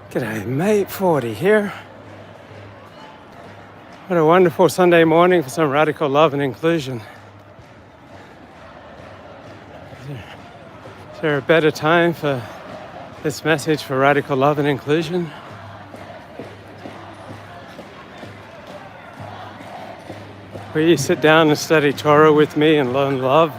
G'day mate, 40 here. What a wonderful Sunday morning for some radical love and inclusion. Is there a better time for this message for radical love and inclusion? Will you sit down and study Torah with me and learn love?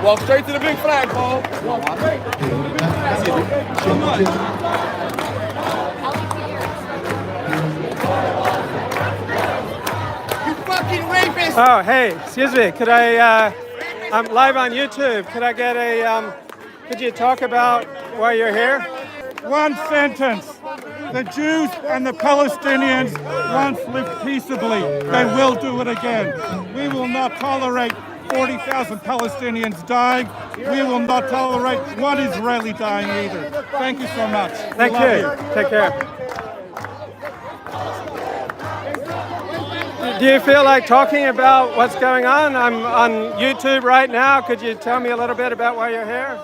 Walk straight to the big flagpole. Walk straight to the big flagpole. So much. You fucking rapist! Oh, hey, excuse me. Could I'm live on YouTube. Could I get could you talk about why you're here? One sentence. The Jews and the Palestinians once lived peaceably. They will do it again. We will not tolerate 40,000 Palestinians dying. We will not tolerate one Israeli dying either. Thank you so much. Thank you. Take care. Do you feel like talking about what's going on? I'm on YouTube right now. Could you tell me a little bit about why you're here?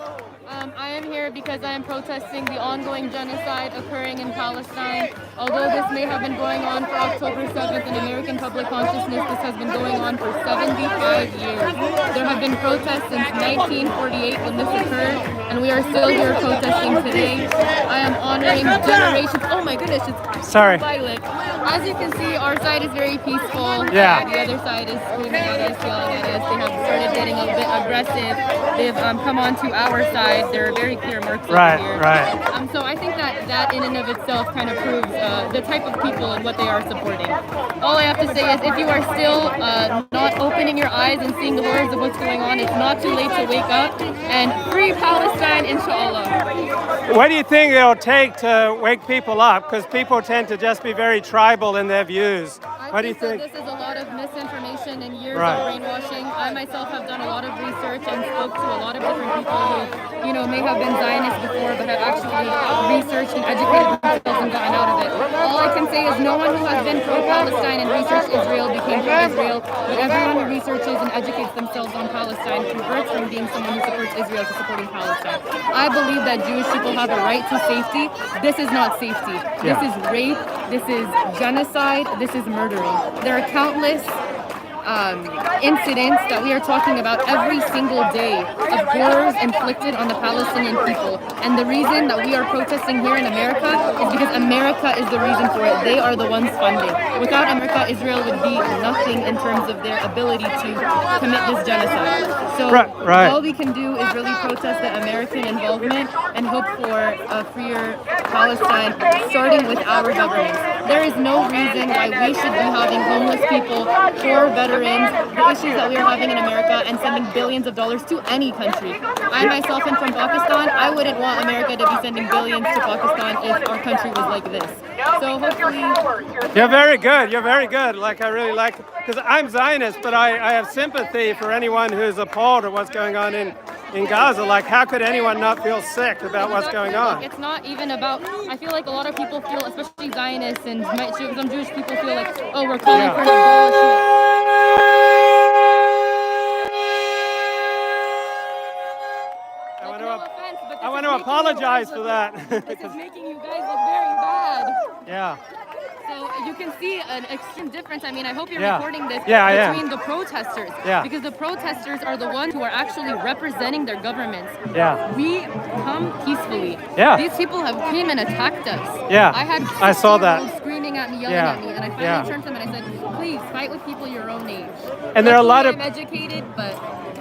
I am here because I am protesting the ongoing genocide occurring in Palestine. Although this may have been going on for October 7th in American public consciousness, this has been going on for 75 years. There have been protests since 1948 when this occurred, and we are still here protesting today. I am honoring generations. Oh my goodness, it's Sorry. violent. As you can see, our side is very peaceful. Yeah. The other side is screaming at us, yelling at us. They have started getting a bit aggressive. They've come onto our side. There are very clear marks over here. Right. So I think that in and of itself kind of proves the type of people and what they are supporting. All I have to say is if you are still not opening your eyes and seeing the horrors of what's going on, it's not too late to wake up and free Palestine, inshallah. What do you think it'll take to wake people up? Because people tend to just be very tribal in their views. What do you think? This is a lot of misinformation and years Right. of brainwashing. I myself have done a lot of research and spoke to a lot of different people who, may have been Zionists before, but have actually researched and educated themselves and gotten out of it. All I can say is no one who has been pro-Palestine and researched Israel became pro-Israel, but everyone who researches and educates themselves on Palestine converts from being someone who supports Israel to supporting Palestine. I believe that Jewish people have a right to safety. This is not safety. This is rape. This is genocide. This is murdering. There are countless incidents that we are talking about every single day of horrors inflicted on the Palestinian people. And the reason that we are protesting here in America is because America is the reason for it. They are the ones funding. Without America, Israel would be nothing in terms of their ability to commit this genocide. So all we can do is really protest the American involvement and hope for a freer Palestine, starting with our government. There is no reason why we should be having homeless people, poor veterans, the issues that we are having in America, and sending billions of dollars to any country. I myself am from Pakistan. I wouldn't want America to be sending billions to Pakistan if our country was like this. So hopefully... You're very good. You're very good. Like, I really like... Because I'm Zionist, but I have sympathy for anyone who's appalled at what's going on in Gaza. Like, how could anyone not feel sick about what's going on? It's not even about... I feel like a lot of people feel, especially Zionists and some Jewish people feel like, oh, we're calling for an abolition. I want to apologize for that. This is making you guys look very bad. Yeah. So you can see an extreme difference. I mean, I hope you're recording this between the protesters. Yeah. Because the protesters are the ones who are actually representing their governments. Yeah. We come peacefully. Yeah. These people have came and attacked us. Yeah. I saw that. Screaming at me, yelling at me, and I finally turned to them and I said, please fight with people your own age. And there are a lot of... I'm educated, but...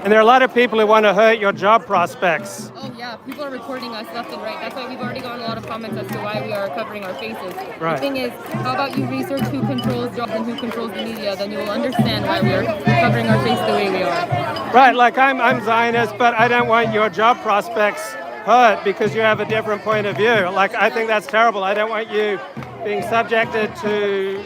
And there are a lot of people who want to hurt your job prospects. Oh yeah, people are recording us left and right. That's why we've already gotten a lot of comments as to why we are covering our faces. Right. The thing is, how about you research who controls jobs and who controls the media, then you will understand why we are covering our face the way we are. Right, like I'm Zionist, but I don't want your job prospects hurt because you have a different point of view. Like, I think that's terrible. I don't want you being subjected to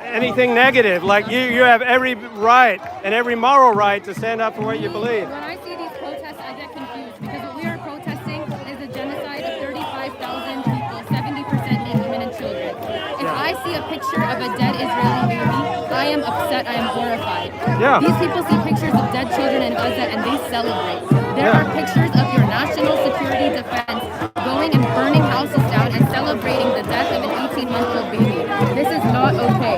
anything negative. Like, you have every right and every moral right to stand up for what you believe. When I see these protests, I get confused because what we are protesting is a genocide of 35,000 people, 70% being women and children. If I see a picture of a dead Israeli baby, I am upset, I am horrified. Yeah. These people see pictures of dead children in Gaza and they celebrate. There are pictures of your national security defense going and burning houses down and celebrating the death of an 18-month-old baby. This is not okay.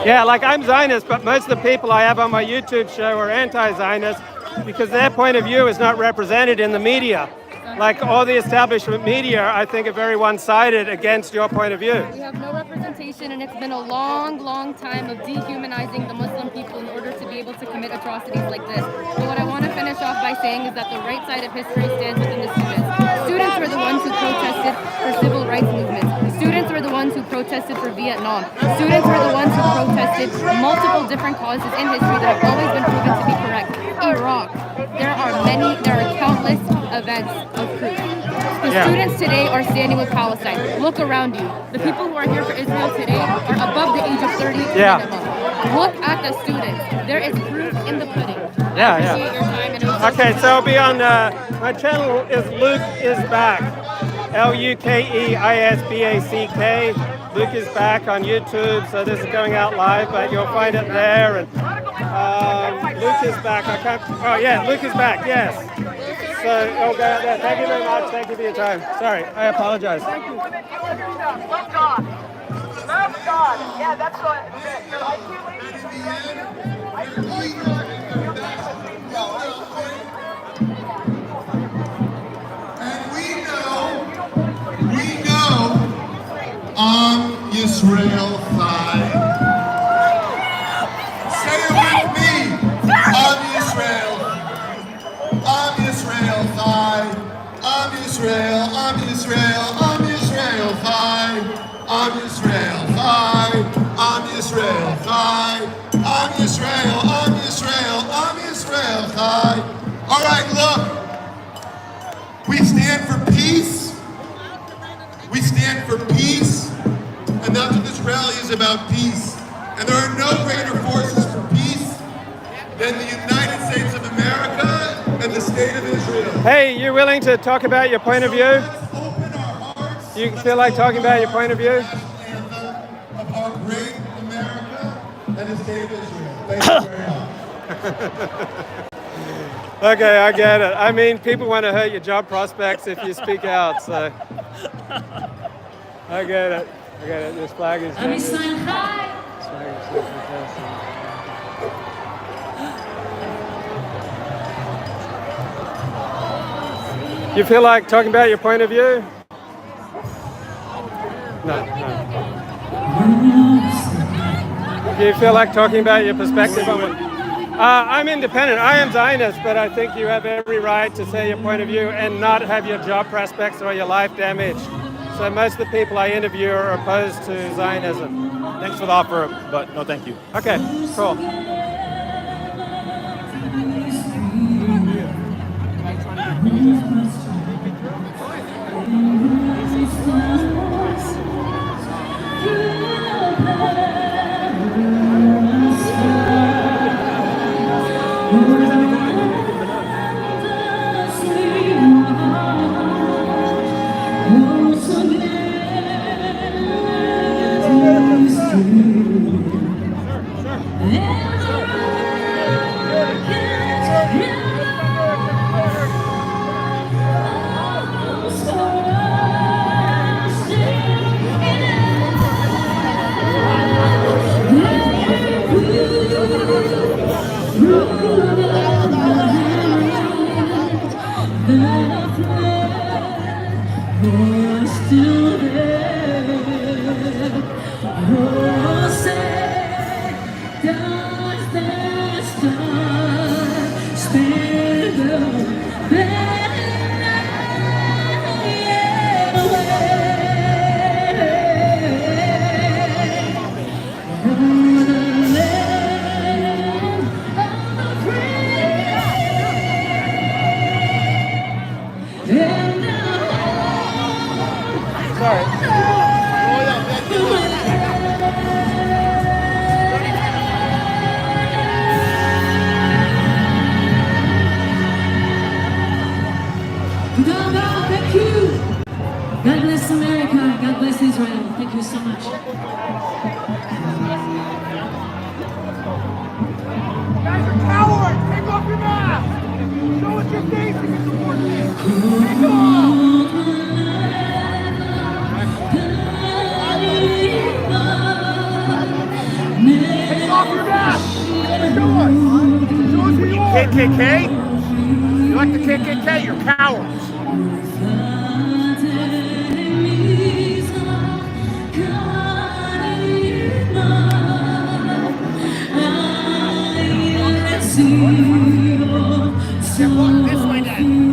Yeah, like I'm Zionist, but most of the people I have on my YouTube show are anti-Zionist because their point of view is not represented in the media. Like all the establishment media, I think, are very one-sided against your point of view. We have no representation, and it's been a long, long time of dehumanizing the Muslim people in order to be able to commit atrocities like this. But what I want to finish off by saying is that the right side of history stands within the students. Students were the ones who protested for civil rights movements. Students were the ones who protested for Vietnam. Students were the ones who protested multiple different causes in history that have always been proven to be correct. Iraq. There are countless events of proof. The students today are standing with Palestine. Look around you. The people who are here for Israel today are above the age of 30 minimum. Look at the students. There is proof in the pudding. I appreciate your time. And okay, so I'll be on, my channel is Luke is Back. LUKEISBACK. Luke is Back on YouTube, so this is going out live, but you'll find it there. And Luke is Back. Luke is Back, yes. So it'll go out there. Thank you very much. Thank you for your time. Sorry, I apologize. Love God. Love God. Yeah, that's what. And we know, Israel side. Say it with me. Israel. Israel side. Israel side. Israel side. Israel side. Israel side. All right, look. We stand for peace. We stand for peace. And that's what this rally is about, peace. And there are no greater forces for peace than the United States of America and the state of Israel. Hey, you willing to talk about your point of view? Let's open our hearts. You feel like talking about your point of view? Of our great America and the state of Israel. Thank you very much. Okay, I get it. I mean, people want to hurt your job prospects if you speak out, so. I get it. This flag is Let me sign high. This flag is so fantastic. You feel like talking about your point of view? No. Do you feel like talking about your perspective on it? I'm independent. I am Zionist, but I think you have every right to say your point of view and not have your job prospects or your life damaged. So most of the people I interview are opposed to Zionism. Thanks for the offer, but no thank you. Okay, cool. you so much. Guys are cowards! Take off your mask! Show us your face if you support this! Take it off! Take off your mask! Show us! Show us who you are! KKK? You like the KKK? You're cowards! Walk this way then.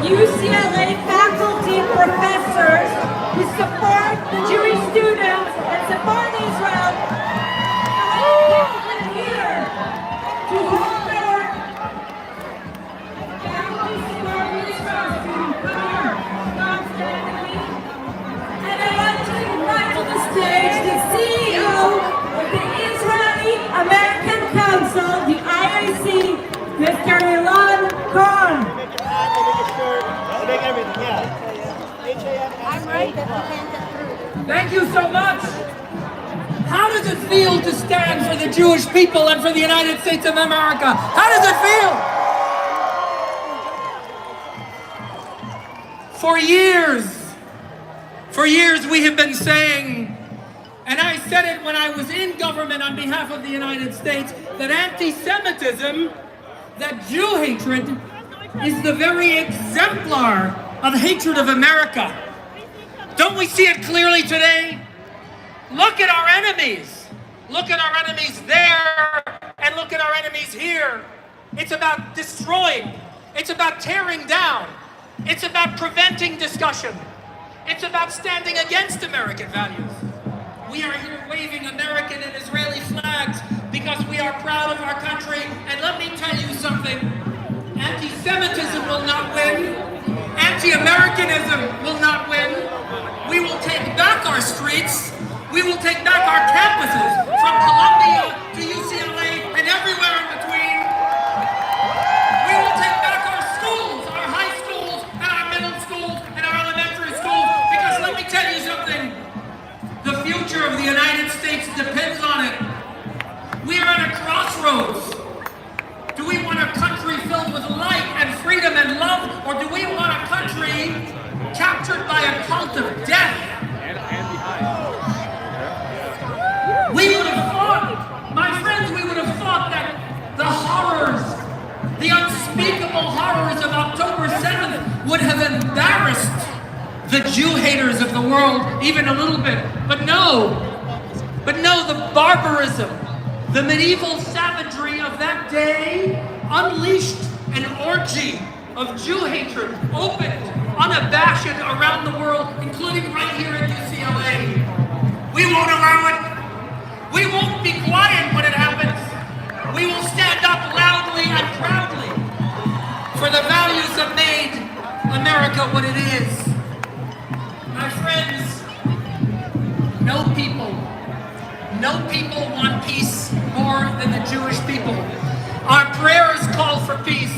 UCLA faculty professors who support the Jewish students and support Israel. I'm here to hold our faculty support Israel students. Come here, come stand with me. And I'd like to invite to the stage the CEO of the Israeli American Council, the IAC, Mr. Ilan Cohen. Thank you so much. How does it feel to stand for the Jewish people and for the United States of America? How does it feel? For years we have been saying, and I said it when I was in government on behalf of the United States, that anti-Semitism, that Jew hatred, is the very exemplar of hatred of America. Don't we see it clearly today? Look at our enemies. Look at our enemies there, and look at our enemies here. It's about destroying. It's about tearing down. It's about preventing discussion. It's about standing against American values. We are here waving American and Israeli flags because we are proud of our country. And let me tell you something. Anti-Semitism will not win. Anti-Americanism will not win. We will take back our streets. We will take back our campuses from Columbia to UCLA and everywhere in between. We will take back our schools, our high schools, and our middle schools, and our elementary schools, because let me tell you something. The future of the United States depends on it. We are at a crossroads. Do we want a country filled with light and freedom and love, or do we want a country captured by a cult of death? We would have thought, my friends, we would have thought that the horrors, the unspeakable horrors of October 7th would have embarrassed the Jew haters of the world even a little bit. But no, the barbarism, the medieval savagery of that day unleashed an orgy of Jew hatred, opened, unabashed around the world, including right here at UCLA. We won't allow it. We won't be quiet when it happens. We will stand up loudly and proudly for the values that made America what it is. My friends, no people want peace more than the Jewish people. Our prayers call for peace.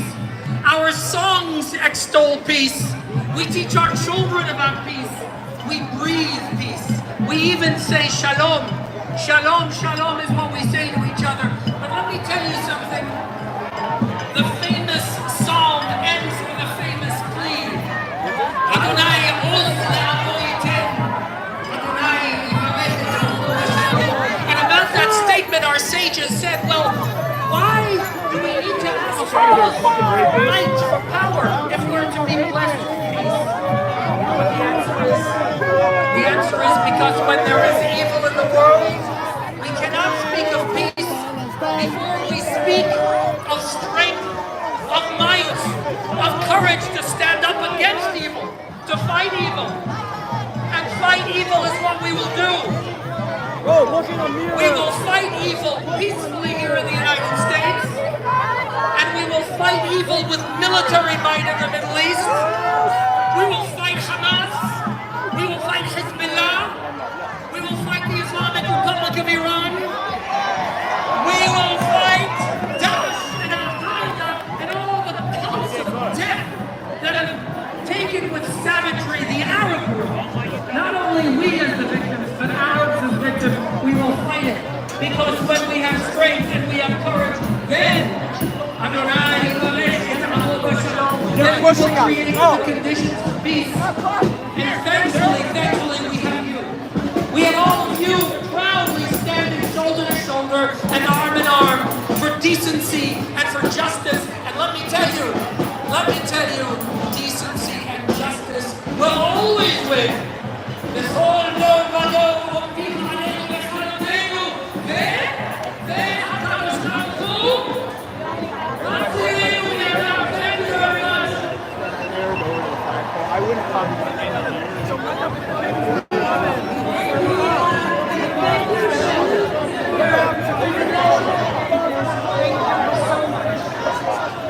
Our songs extol peace. We teach our children about peace. We breathe peace. We even say shalom. Shalom, shalom is what we say to each other. But let me tell you something. The famous psalm ends with a famous plea. judges said, well, why do we need to have a false fight for power if we're to be blessed with peace? The answer is because when there is evil in the world, we cannot speak of peace before we speak of strength, of might, of courage to stand up against evil, to fight evil. And fight evil is what we will do. We will fight evil peacefully here in the United States, and we will fight evil with military might in the Middle East. We will fight Hamas. We will fight Hezbollah. We will fight the Islamic Republic of Iran. We will fight Daesh and Al-Qaeda and all the cults of death that have taken with savagery the Arab world. Not only we as the victims, but Arabs as victims, we will fight it. Because when we have strength and we have courage, then we will create the conditions for peace. And eventually we have you. We have all of you proudly standing shoulder to shoulder and arm in arm for decency and for justice. And let me tell you, decency and justice will always win. This whole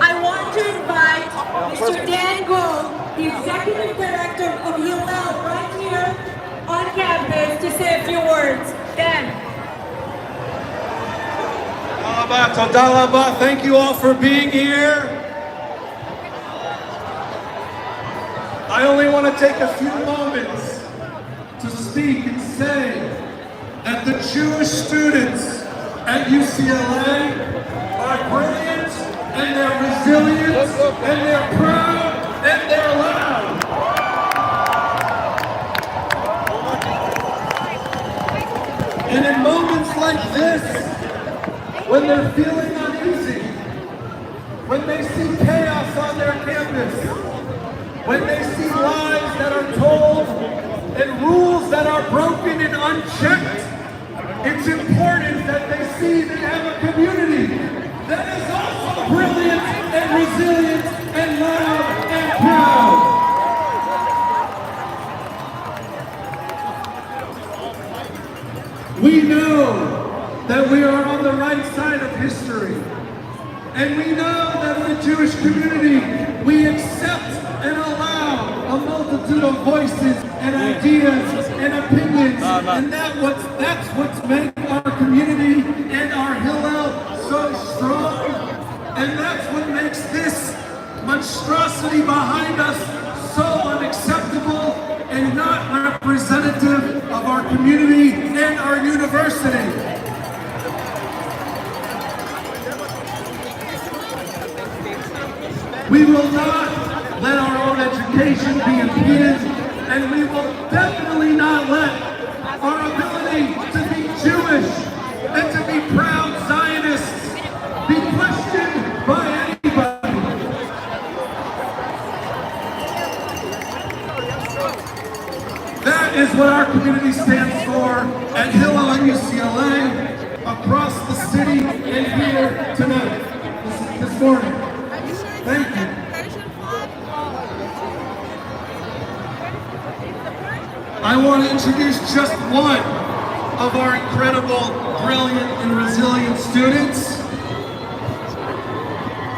I want to invite Mr. Dan Gold, the Executive Director of UCLA, right here on campus to say a few words. Dan. Thank you all for being here. I only want to take a few moments to speak and say that the Jewish students at UCLA are brilliant, and they're resilient, and they're proud, and they're loud. And in moments like this, when they're feeling uneasy, when they see chaos on their campus, when they see lies that are told and rules that are broken and unchecked, it's important that they see they have a community that is also brilliant and resilient and loud and proud. We know that we are on the right side of history. And we know that in the Jewish community, we accept and allow a multitude of voices and ideas and opinions. And that's what's made our community and our Hillel so strong. And that's what makes this monstrosity behind us so unacceptable and not representative of our community and our university. We will not let our own education be impeded, and we will definitely not let our ability to be Jewish and to be proud Zionists be questioned by anybody. That is what our community stands for at Hillel and UCLA, across the city and here tonight, this morning. Thank you. I want to introduce just one of our incredible, brilliant, and resilient students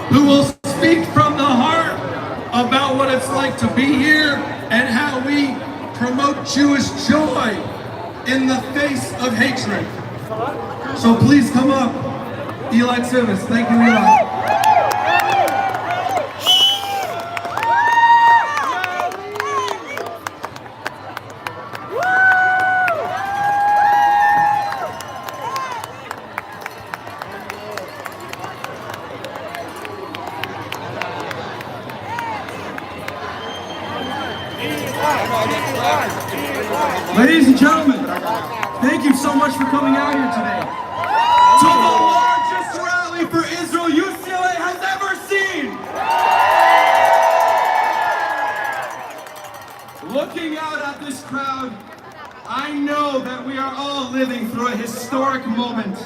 who will speak from the heart about what it's like to be here and how we promote Jewish joy in the face of hatred. So please come up, Eli Tzivos. Thank you, Eli. Ladies and gentlemen, thank you so much for coming out here today. crowd, I know that we are all living through a historic moment.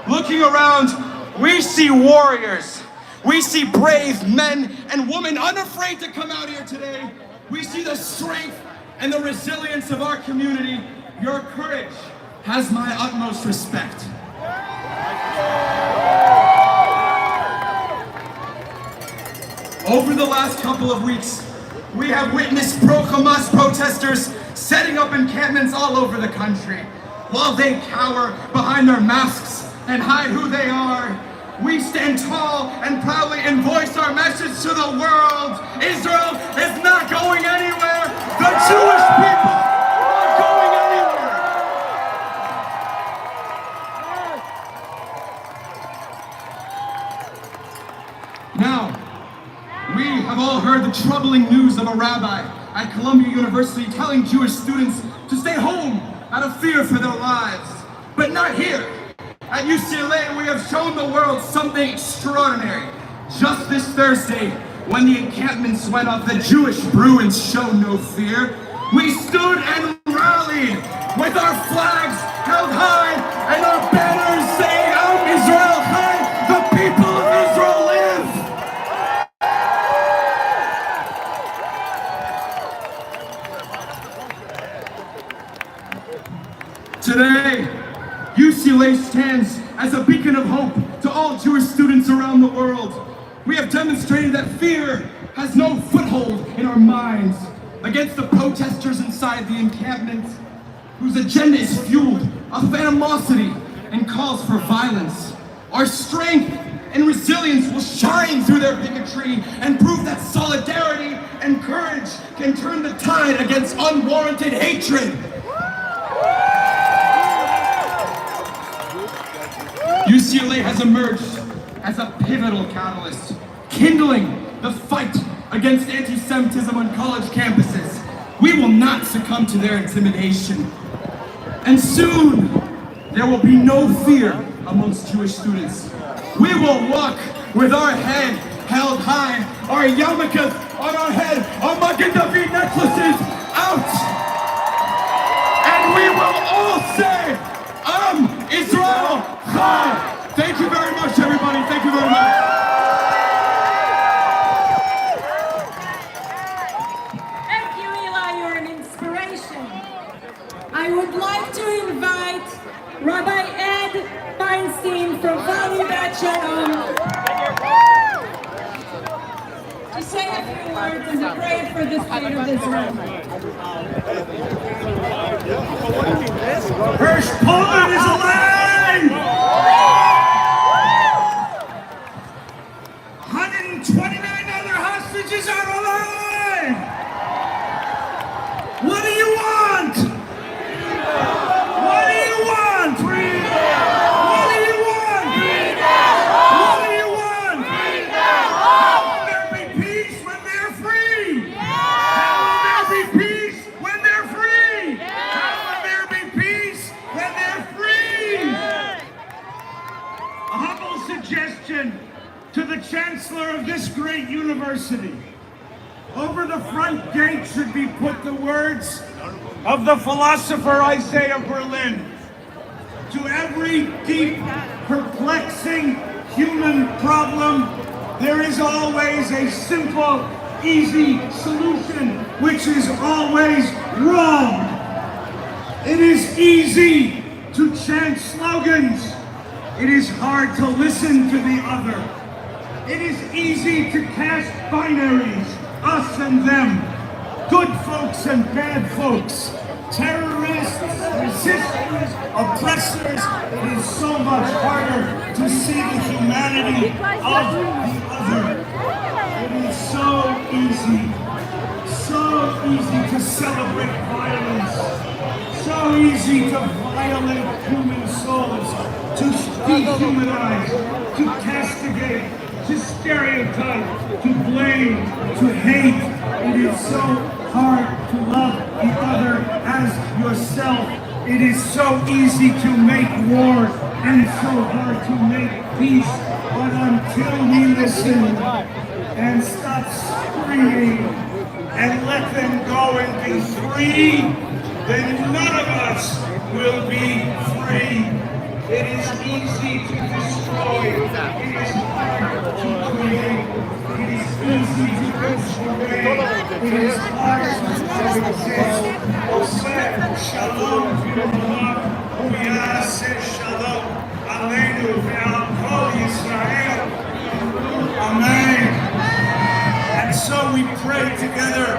Looking around, we see warriors. We see brave men and women unafraid to come out here today. We see the strength and the resilience of our community. Your courage has my utmost respect. Over the last couple of weeks, we have witnessed pro-Hamas protesters setting up encampments all over the country. While they cower behind their masks and hide who they are, we stand tall and proudly and voice our message to the world. Israel is not going anywhere. The Jewish people are going anywhere. Now, we have all heard the troubling news of a rabbi at Columbia University telling Jewish students to stay home out of fear for their lives. But not here. At UCLA, we have shown the world something extraordinary. Just this Thursday, when the encampments went up, the Jewish Bruins showed no fear. We stood and rallied with our flags held high and our banners saying, "Am Israel Chai," the people of Israel live. Today, UCLA stands as a beacon of hope to all Jewish students around the world. We have demonstrated that fear has no foothold in our minds against the protesters inside the encampment, whose agenda is fueled of animosity and calls for violence. Our strength and resilience will shine through their bigotry and prove that solidarity and courage can turn the tide against unwarranted hatred. UCLA has emerged as a pivotal catalyst, kindling the fight against anti-Semitism on college campuses. We will not succumb to their intimidation. And soon, there will be no fear amongst Jewish students. We will walk with our head held high, our yarmulkes on our head, our Magen David necklaces out. And we will all say, Am Israel Chai. Thank you very much, everybody. Thank you very much. Thank you, Eli. You're an inspiration. I would like to invite Rabbi Ed Feinstein from Valley Bet Shalom to say a few words and to pray for the state of Israel. Hirsch Poland is alive! 129 other hostages are alive! What do you want? What do you want? Freedom! What do you want? Freedom! What do you want? Freedom! How will there be peace when they're free? How will there be peace when they're free? How will there be peace when they're free? A humble suggestion to the chancellor of this great university. Over the front gate should be put the words of the philosopher Isaiah Berlin. To every deep, perplexing human problem, there is always a simple, easy solution, which is always wrong. It is easy to chant slogans. It is hard to listen to the other. It is easy to cast binaries, us and them, good folks and bad folks, terrorists, resistors, oppressors. It is so much harder to see the humanity of the other. It is so easy to celebrate violence, so easy to violate human souls, to dehumanize, to castigate, to stereotype, to blame, to hate. It is so hard to love the other as yourself. It is so easy to make war and so hard to make peace. But until we listen and stop screaming and let them go and be free, then none of us will be free. It is easy to destroy. It is hard to create. It is easy to constrain. It is hard to coexist. Oseh shalom v'yolach u'yaseh shalom aleinu ve'al kol Yisrael. Amen. And so we pray together,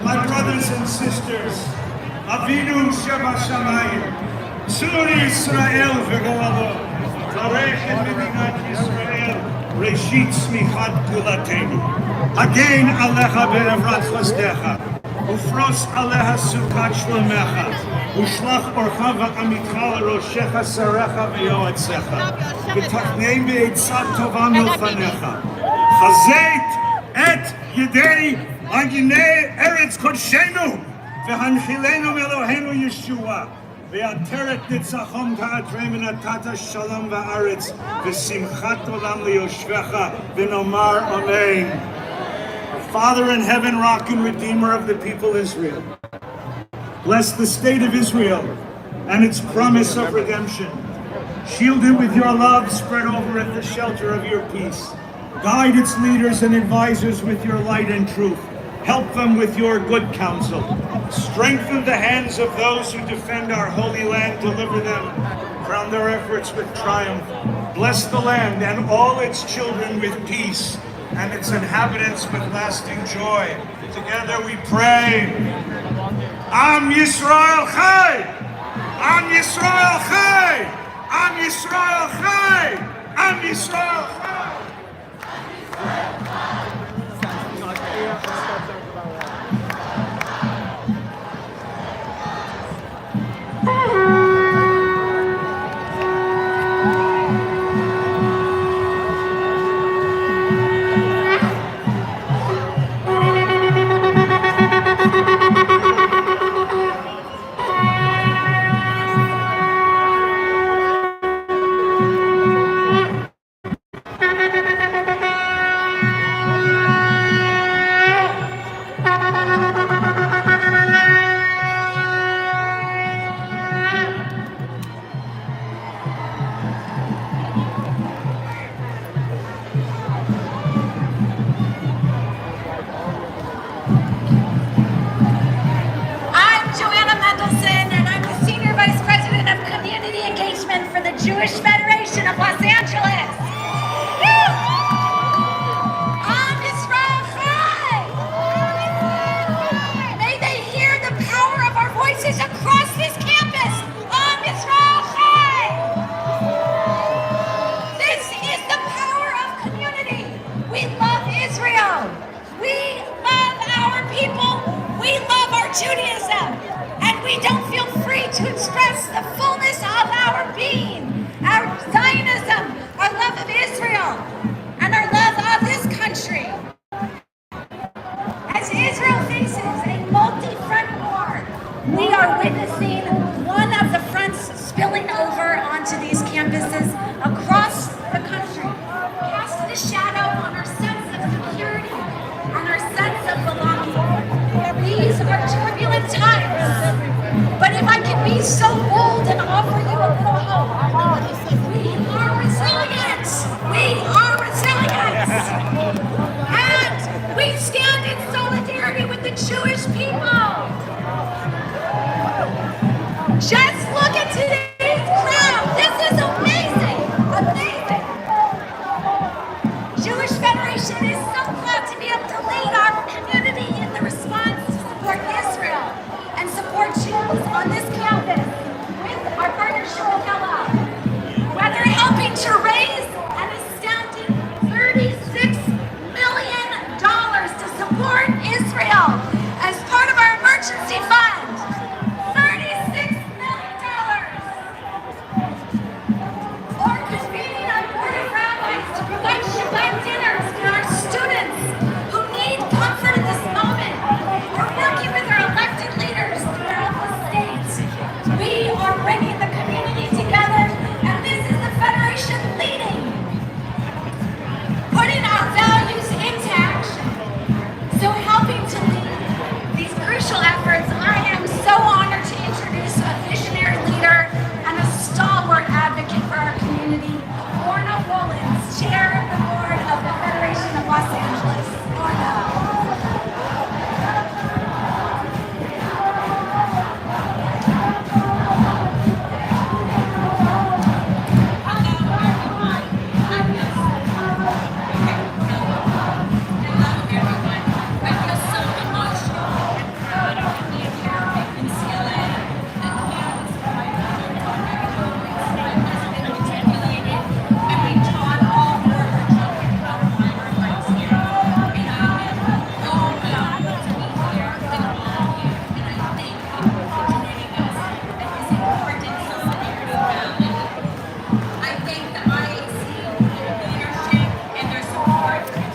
my brothers and sisters. Avinu Shebashamayim. Tzur Yisrael v'go'alo. Tarech et Medinat Yisrael. Reshit Smichat Gulatenu. Hagein alecha be'evrat chosdecha. Ufros aleha sukat shlomecha. Ushlach orcha v'amitcha l'roshecha sarecha v'yoetzecha. V'tachnei be'etzat tova milfanecha. Chazeit et yedei aginei eretz kodshenu. V'hanchilenu Eloheinu Yeshua. Ve'ateret nitzachom ka'atrei v'natata shalom va'aretz v'simchat olam liyoshvecha v'nomar amen. Father in heaven, rock and redeemer of the people Israel, bless the state of Israel and its promise of redemption. Shield it with your love, spread over it the shelter of your peace. Guide its leaders and advisors with your light and truth. Help them with your good counsel. Strengthen the hands of those who defend our holy land. Deliver them. Crown their efforts with triumph. Bless the land and all its children with peace, and its inhabitants with lasting joy. Together we pray. Am Yisrael Chai! Am Yisrael Chai! Am Yisrael Chai! Am Yisrael Chai!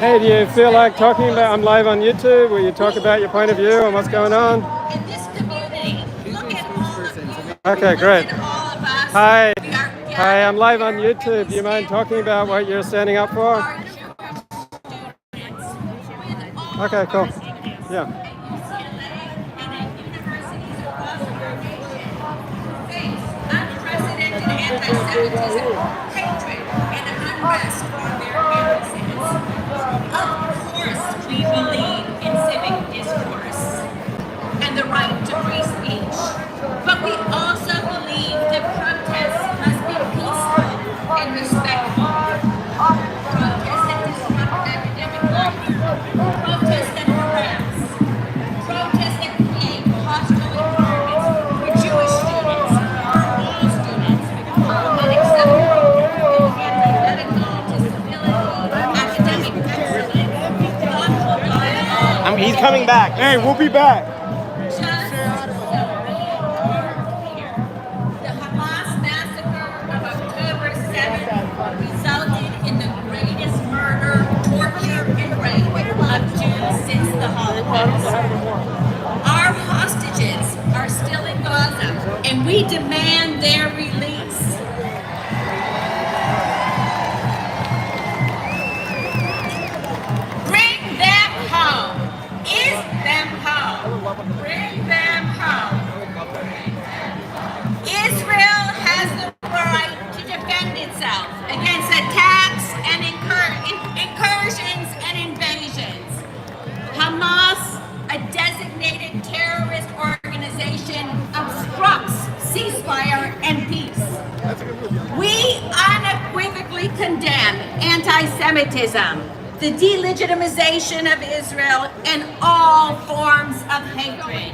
Hey, do you feel like talking about, I'm live on YouTube, where you talk about your point of view and what's going on? In this community, look at all of you. Okay, great. Look at all of us. Hi. We are Hi, I'm live on gathered here YouTube. Do you mind talking about what you're standing up for? our Jewish students with all Okay, cool. our students Yeah. at UCLA and at universities across our nation face unprecedented anti-Semitism, hatred, and unrest on their campuses. Of course, we believe in civic discourse and the right to free speech, but we also believe that protests must be peaceful and respectful. Protests that disrupt academic life, protests that harass, protests that create hostile environments for Jewish students or all students are unacceptable and antithetical to civility, academic excellence, thoughtful dialogue. He's coming back. Hey, we'll be back. Just so we are clear, the Hamas massacre of October 7th resulted in the greatest murder, torture, and rape of Jews since the Holocaust. Our hostages are still in Gaza, and we demand their release. Bring them home. Is them home. Bring them home. Israel has the right to defend itself against attacks and incursions and invasions. Hamas, a designated terrorist organization, obstructs ceasefire and peace. We unequivocally condemn anti-Semitism, the delegitimization of Israel, and all forms of hatred.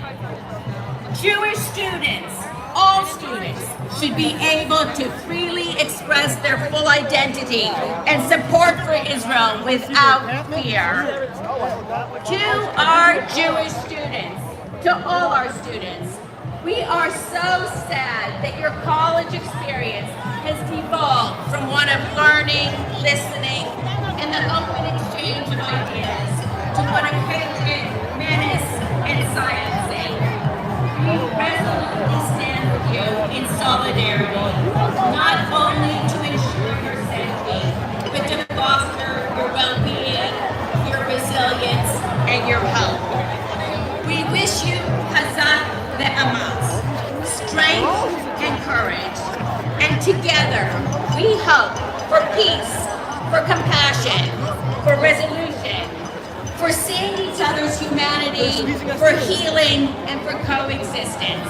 Jewish students, all students, should be able to freely express their full identity and support for Israel without fear. To our Jewish students, to all our students, we are so sad that your college experience has devolved from one of learning, listening, and the open exchange of ideas to one of hatred, menace, and silencing. We resolutely stand with you in solidarity, not only to ensure your safety, but to foster your well-being, your resilience, and your health. We wish you Hazak ve'amas, strength and courage, and together we hope for peace, for compassion, for resolution, for seeing each other's humanity, for healing, and for coexistence.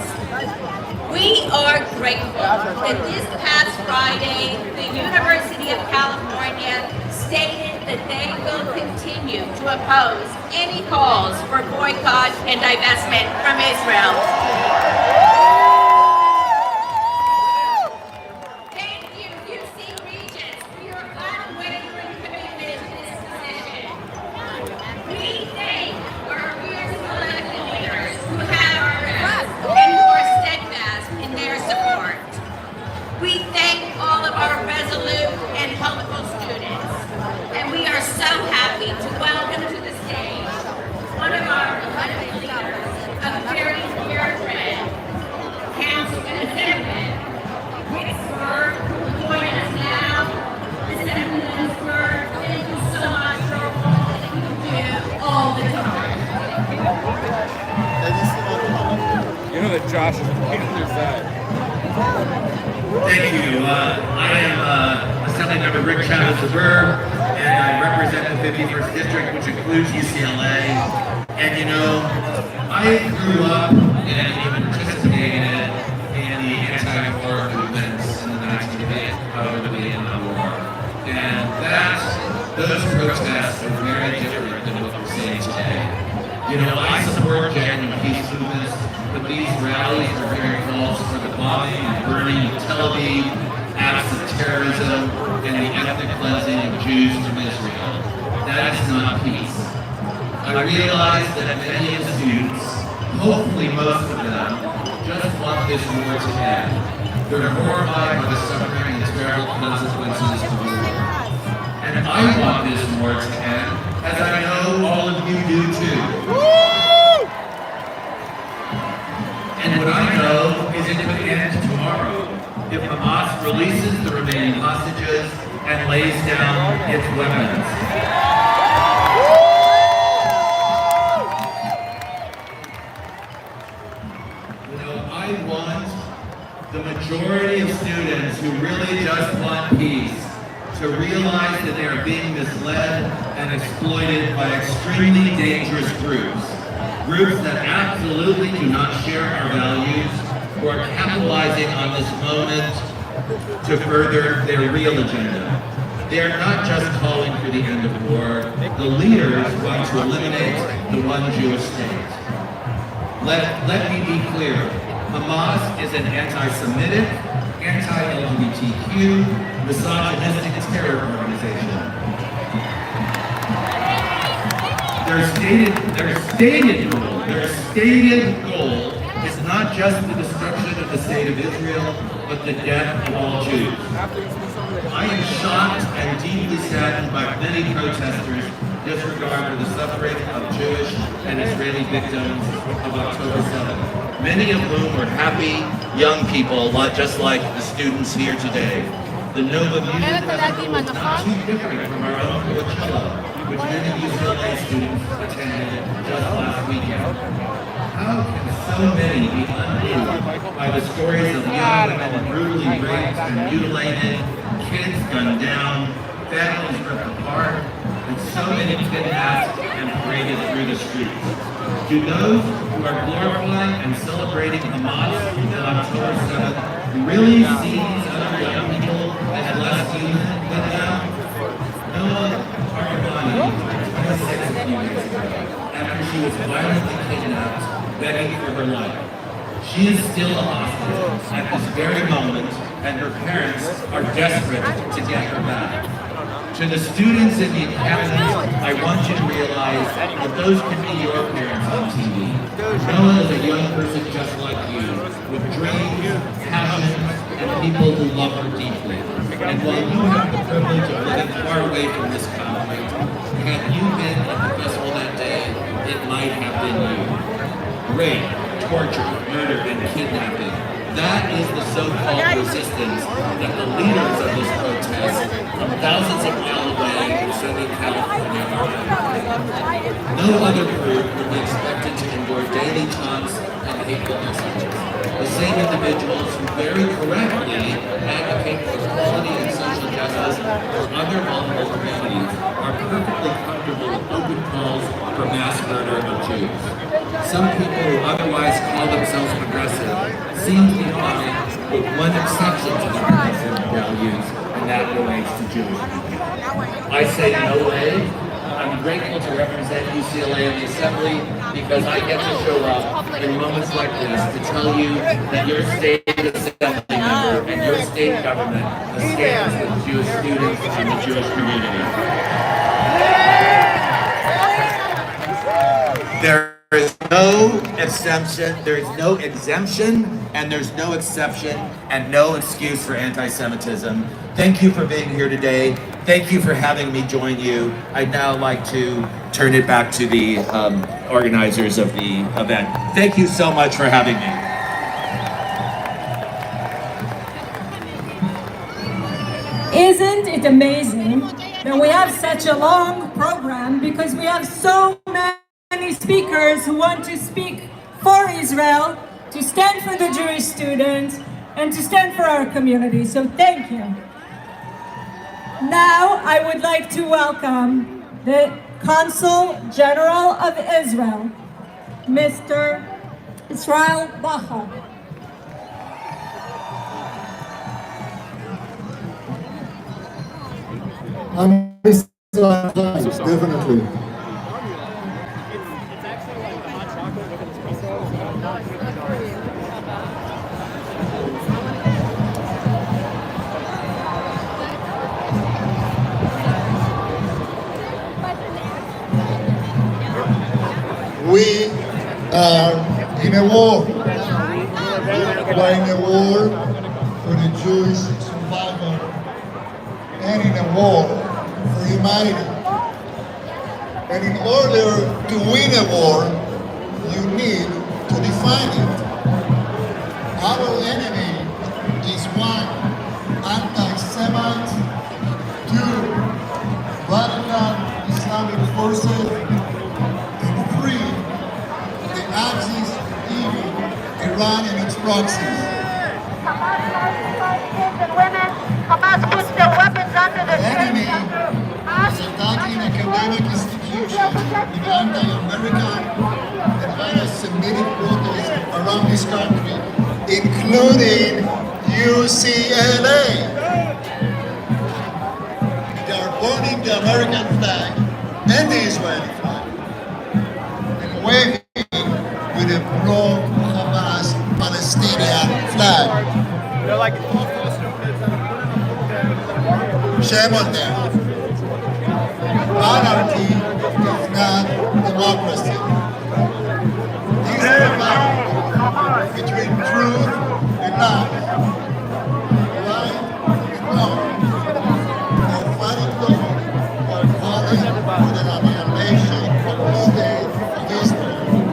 We are grateful that this past Friday, the University of California stated that they will continue to oppose any calls for boycott and divestment from Israel. Thank you, UC Regents, for your unwavering commitment to this position. We thank our fierce elected leaders who have our back and who are steadfast in their support. We thank all of our resolute and hopeful students, and we are so happy to welcome to the stage one of our elected leaders, a very dear friend, Councilman Zimmerman. Pittsburgh, join us now. Senator Pittsburgh, thank you so much for all that you do all the time. You know that Josh is right on your side. Thank you. I am Assembly Member Rick Chavez-LeBurg, and I represent the 51st District, which includes UCLA. And you know, I grew up and even participated in the anti-war movements in the 1980s, of the Vietnam War. And those protests are very different than what we're seeing today. You know, I support genuine peace movements, but these rallies are very false for the bombing and burning of Tel Aviv, acts of terrorism, and the ethnic cleansing of Jews from Israel. That is not peace. I realize that many of the students, hopefully most of them, just want this war to end. They're horrified by the suffering and terrible consequences of the war. And I want this war to end could end tomorrow if Hamas releases the remaining hostages and lays down its weapons. You know, I want the majority of students who really just want peace to realize that they are being misled and exploited by extremely dangerous groups. Groups that absolutely do not share our values, who are capitalizing on this moment to further their real agenda. They are not just calling for the end of war. The leaders want to eliminate the one Jewish state. Let me be clear. Hamas is an anti-Semitic, anti-LGBTQ, misogynistic terror organization. Their stated goal is not just the destruction of the state of Israel, but the death of all Jews. I am shocked and deeply saddened by many protesters' disregard for the suffering of Jewish and Israeli victims of October 7th, many of whom were happy young people, just like the students here today. The Nova Music Festival is not too different from our own Coachella, which many UCLA students attended just last weekend. How can so many be unmoved by the stories of young women brutally raped and mutilated, kids gunned down, families ripped apart, and so many kidnapped and paraded through the streets? Do those who are glorifying and celebrating Hamas on October 7th really see these other young people as less human than them? Noah Arabani, 26 a few years ago, after she was violently kidnapped, begging for her life. She is still a hostage at this very moment, and her parents are desperate to get her back. To the students in the academy, I want you to realize that those can be your parents on TV. Noah is a young person just like you, with dreams, passions, and people who love her deeply. And while you have the privilege of living far away from this conflict, had you been at the festival that day, it might have been you. Rape, torture, murder, and kidnapping. That is the so-called resistance that the leaders of this protest from thousands of miles away in Southern California are advocating. No other group would be expected to endure daily taunts and hateful messages. The same individuals who very correctly advocate for equality and social justice for other vulnerable communities are perfectly comfortable with open calls for mass murder of Jews. Some people who otherwise call themselves progressive seem to be fine with one exception to the progressive values, and that relates to Jewish people. I say no way. I'm grateful to represent UCLA in the Assembly because I get to show up in moments like this to tell you that your state assembly member and your state government stands with Jewish students and the Jewish community. There is no exemption, and there's no exception, and no excuse for anti-Semitism. Thank you for being here today. Thank you for having me join you. I'd now like to turn it back to the organizers of the event. Thank you so much for having me. Isn't it amazing that we have such a long program because we have so many speakers who want to speak for Israel, to stand for the Jewish students, and to stand for our community. So thank you. Now I would like to welcome the Consul General of Israel, Mr. Israel Bacha. Definitely. We are in a war. We are in a war for the Jewish survival and in a war for humanity. And in order to win a war, you need to define it. Our enemy is one, anti-Semite, two, radical Islamic forces, and three, the Axis, EU, Iran and its proxies. Hamas puts their weapons under The enemy is attacking academic institutions with anti-American and anti-Semitic protests around this country, including UCLA. They are burning the American flag and the Israeli flag and waving with a pro-Hamas Palestinian flag. They're like Shame on them. Anarchy is not democracy. This is a battle between truth and lies, right and wrong. They're fighting globally while calling for the annihilation of the state of Israel.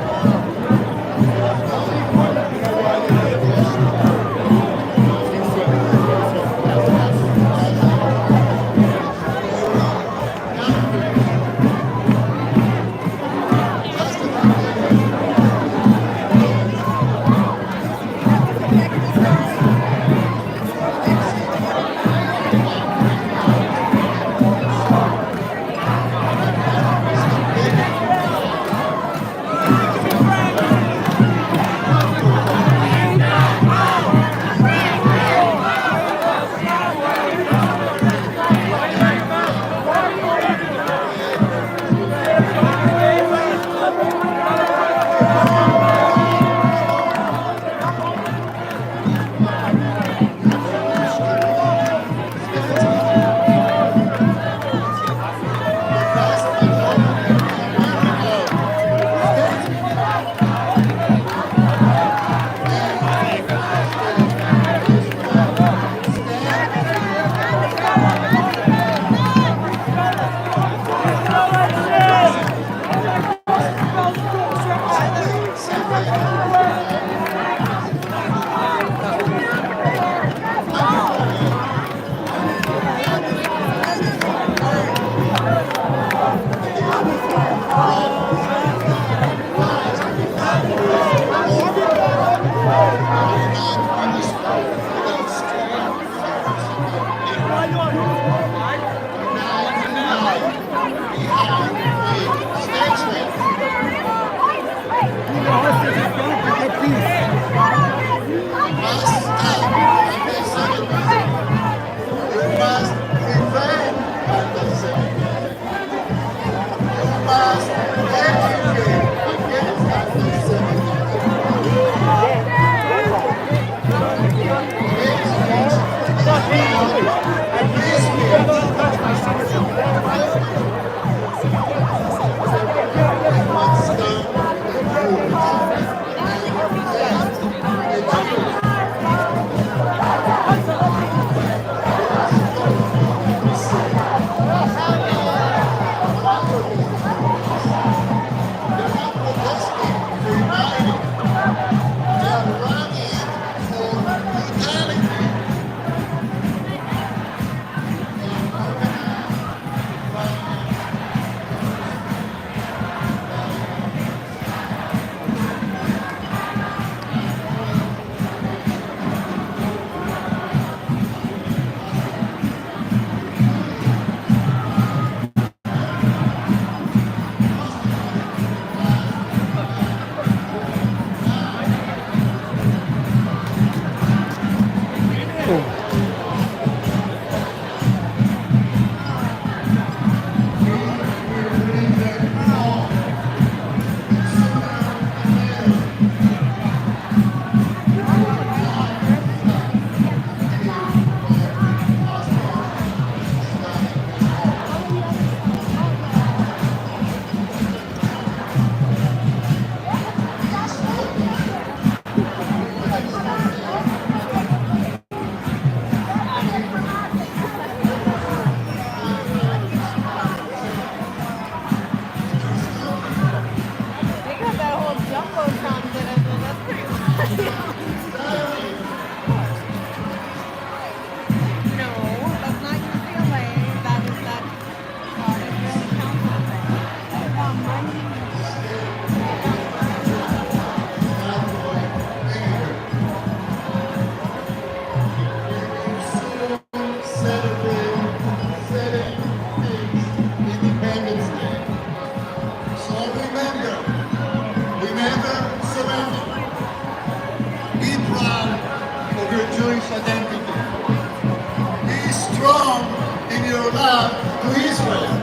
love to Israel.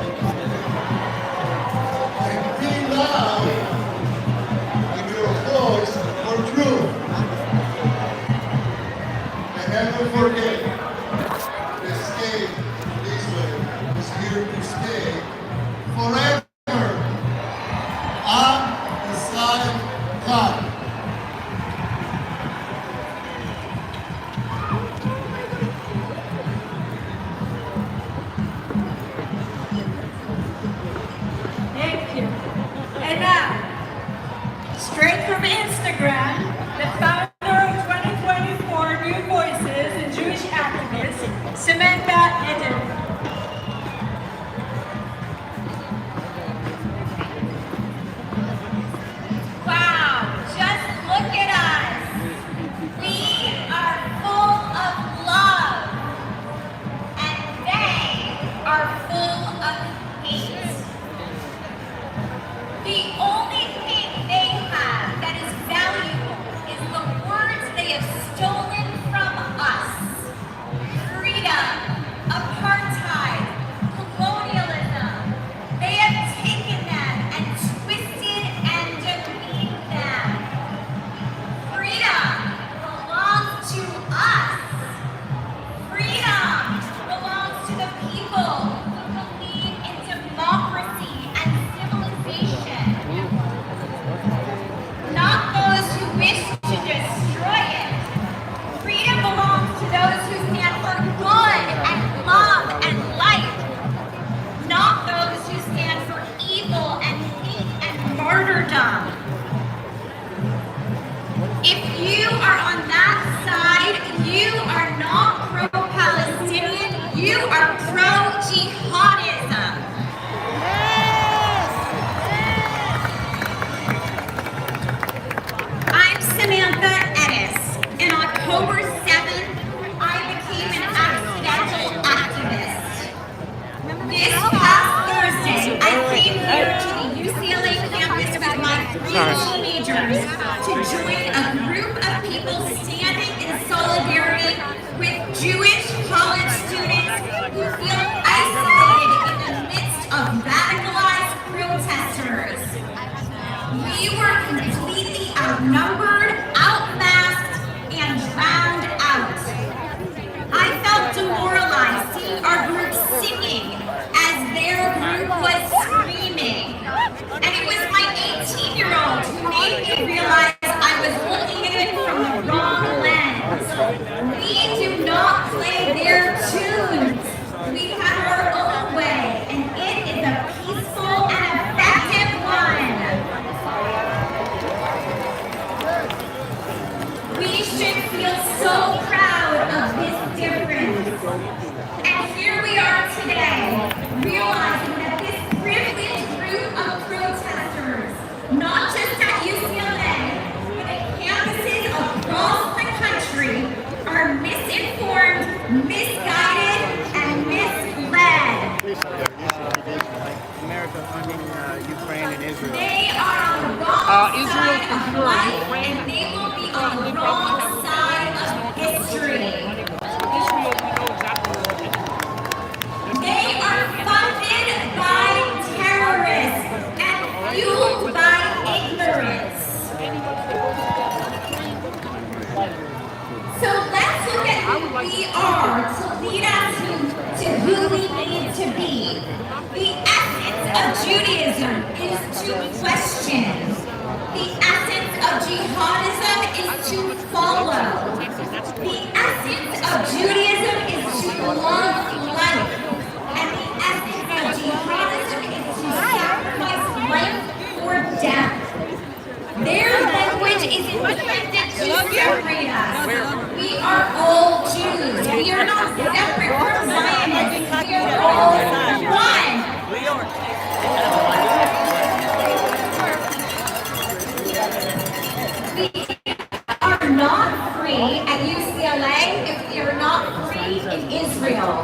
And be loud in your voice for truth. And never forget, the state of Israel is here to stay forever. Am Israel Chai. Thank you. And now, straight from Instagram, the founder of 2024 New Voices and Jewish activist, Samantha Eden. Wow, just look at us. We are full of love, and they are full of hate. The only thing they have that is valuable is the words they have stolen from us. Freedom, apartheid, colonialism. They have taken them and twisted and demeaned them. Freedom belongs to us. Freedom belongs to the people who believe in democracy and civilization, not those who wish to destroy it. Freedom belongs to those who stand for good and love and light, not those who stand for evil and hate and martyrdom. If you are on that side, you are not pro-Palestinian, you are pro-jihadism. I'm Samantha Edis, and on October 7th, I became an accidental activist. This past Thursday, I came here to the UCLA campus with my three teenagers to join a group of people standing in solidarity with Jewish college students who feel isolated in the midst of radicalized protesters. We were completely outnumbered, outmasked, and drowned out. I felt demoralized seeing our group singing as their group was screaming. And it was my 18-year-old who made me realize I was looking at it from the wrong lens. We do not play their tunes. We have our own way, and it is a peaceful and effective one. We should feel so proud of this difference. And here we are today, realizing that this privileged group of protesters, not just at UCLA, but at campuses across the country, are misinformed, misguided, and misled. America funding Ukraine and Israel. They are on the wrong side of life, and they will be on the wrong side of history. They are funded by terrorists and fueled by ignorance. So let's look at who we are to lead us to who we need to be. The essence of Judaism is to question. The essence of jihadism is to follow. The essence of Judaism is to love life. And the essence of jihadism is to sacrifice life for death. Their language is intended to separate us. We are all Jews. We are not separate from Zionists. We are all one. We are not free at UCLA if we are not free in Israel.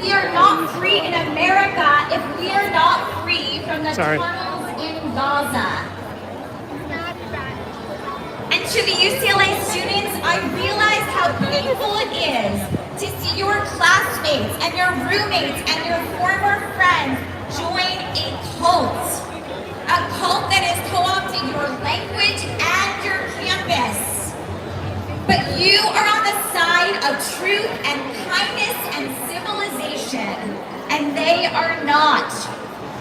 We are not free in America if we are not free from the tunnels in Gaza. And to the UCLA students, I realize how painful it is to see your classmates and your roommates and your former friends join a cult that has co-opted your language and your campus. But you are on the side of truth and kindness and civilization, and they are not.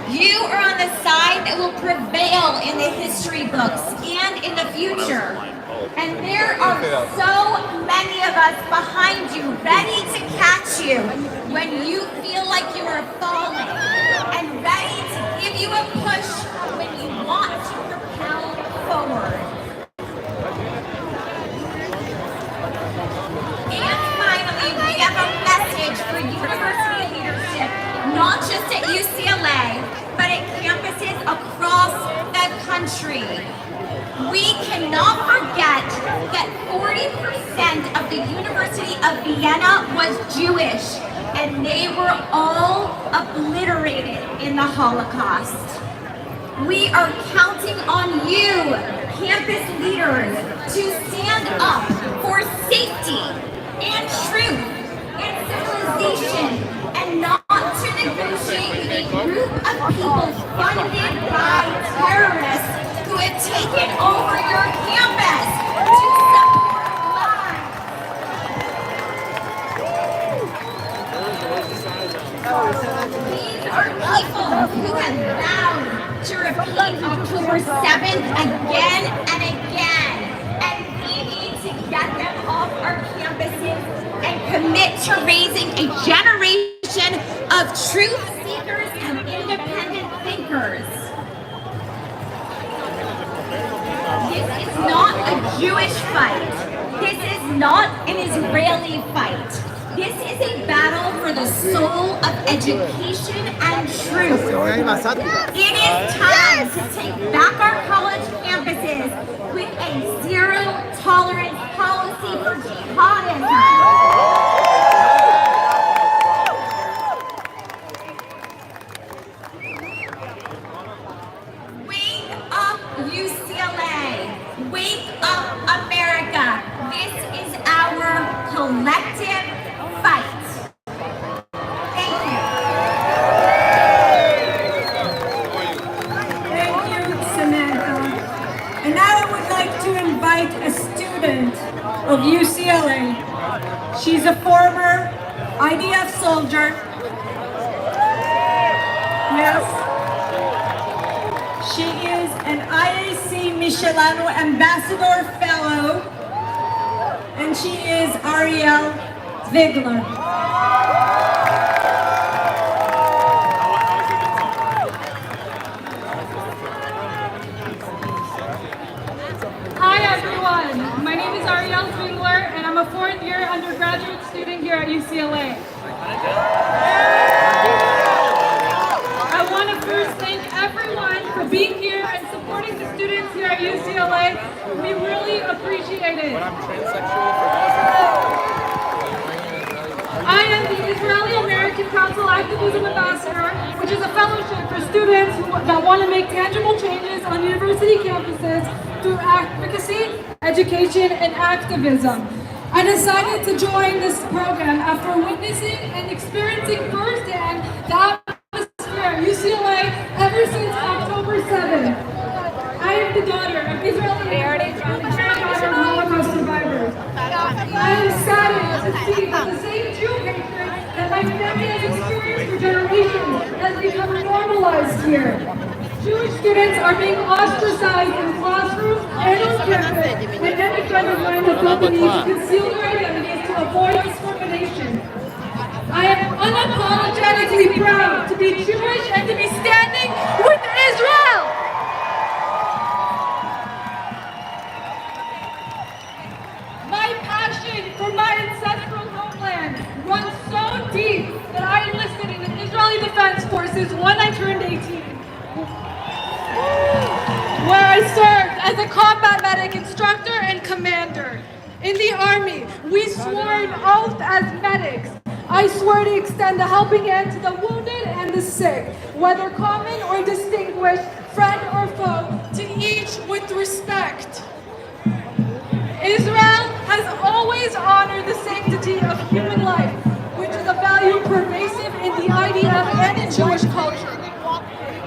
You are on the side that will prevail in the history books and in the future. And there are so many of us behind you, ready to catch you when you feel like you are falling, and ready to give you a push when you want to propel forward. And finally, we have a message for university leadership, not just at UCLA, but at campuses across the country. We cannot forget that 40% of the University of Vienna was Jewish, and they were all obliterated in the Holocaust. We are counting on you, campus leaders, to stand up for safety and truth and civilization, and not to negotiate with a group of people funded by terrorists who have taken over your campus to support lies. These are people who have vowed to repeat October 7th again and again, and we need to get them off our campuses and commit to raising a generation of truth seekers and independent thinkers. This is not a Jewish fight. This is not an Israeli fight. This is a battle for the soul of education and truth. It is time to take back our college campuses with a zero-tolerance policy for jihadism. UCLA, wake up America. This is our collective fight. Thank you. Thank you, Samantha. And now I would like to invite a student of UCLA. She's a former IDF soldier. Yes. She is an IAC Michelano Ambassador Fellow, and she is Ariel Ziegler. Hi everyone, my name is Ariel Ziegler, and I'm a fourth-year undergraduate student here at UCLA. I want to first thank everyone for being here and supporting the students here at UCLA. We really appreciate it. I am the Israeli American Council Activism Ambassador, which is a fellowship for students that want to make tangible changes on university campuses through advocacy, education, and activism. I decided to join this program after witnessing and experiencing firsthand the UCLA ever since October 7th. I am the daughter of Israeli Holocaust survivors. I am saddened to see that the same Jew hatred that my family has experienced for generations has become normalized here. Jewish students are being ostracized in classrooms and on campus, and any friend of mine has felt the need to conceal their identities to avoid discrimination. I am unapologetically proud to be Jewish and to be standing with Israel! My passion for my ancestral homeland runs so deep that I enlisted in the Israeli Defense Forces when I turned 18. Where I served as a combat medic instructor and commander. In the Army, we swore an oath as medics. I swear to extend a helping hand to the wounded and the sick, whether common or distinguished, friend or foe, to each with respect. Israel has always honored the sanctity of human life. life, which is a value pervasive in the IDF and in Jewish culture.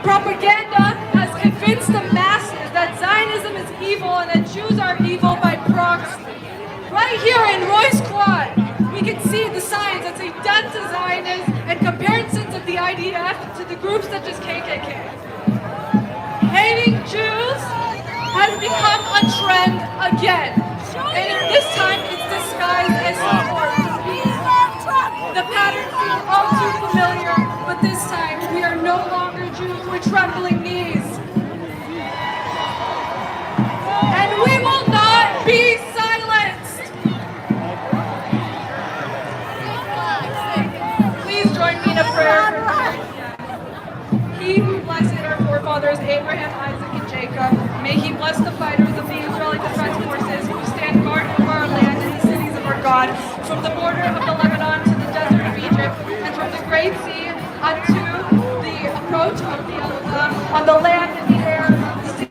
Propaganda has convinced the masses that Zionism is evil and that Jews are evil by proxy. Right here in Roy's Quad, we can see the signs that say "Done to Zionism" and comparisons of the IDF to the groups such as KKK. Hating Jews has become a trend again, and this time it's disguised as support. The pattern feels all too familiar, but this time we are no longer Jews with trembling knees. And we will not be silenced. Please join me in a prayer for He who blessed our forefathers Abraham, Isaac, and Jacob, may he bless the fighters of the Israeli Defense Forces who stand guard over our land and the cities of our God, from the border of the Lebanon to the desert of Egypt, and from the Great Sea unto the approach of the on the land and the air, the sea.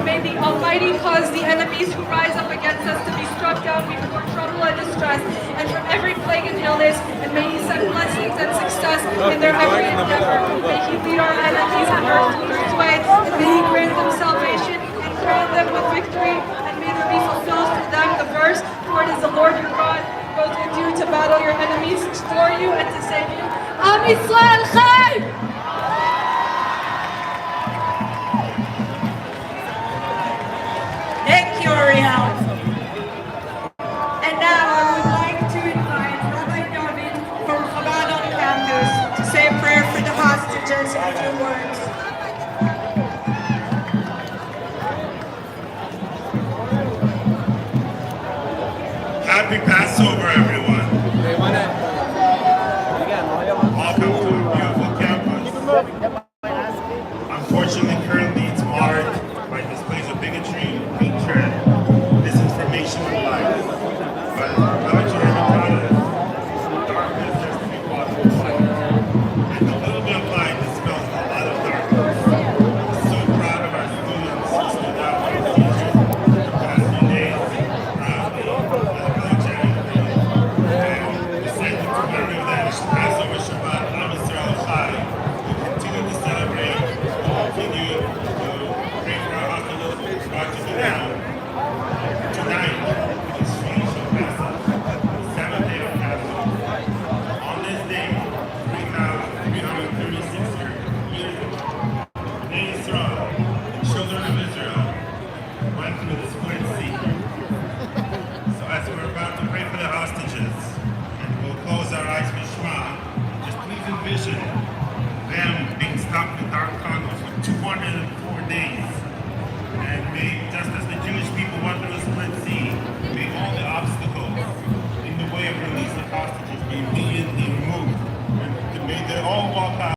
May the Almighty cause the enemies who rise up against us to be struck down before trouble and distress, and from every plague and illness, and may he send blessings and success in their every endeavor. May he lead our enemies on earth's way, and may he grant them salvation and crown them with victory, and may there be fulfilled for them the verse, for it is the Lord your God who goes with you to battle your enemies for you and to save you. Am Yisrael Chai! Thank you, Ariel. And now I would like to invite Rabbi David from Chabad on campus to say a prayer for the hostages in a few words.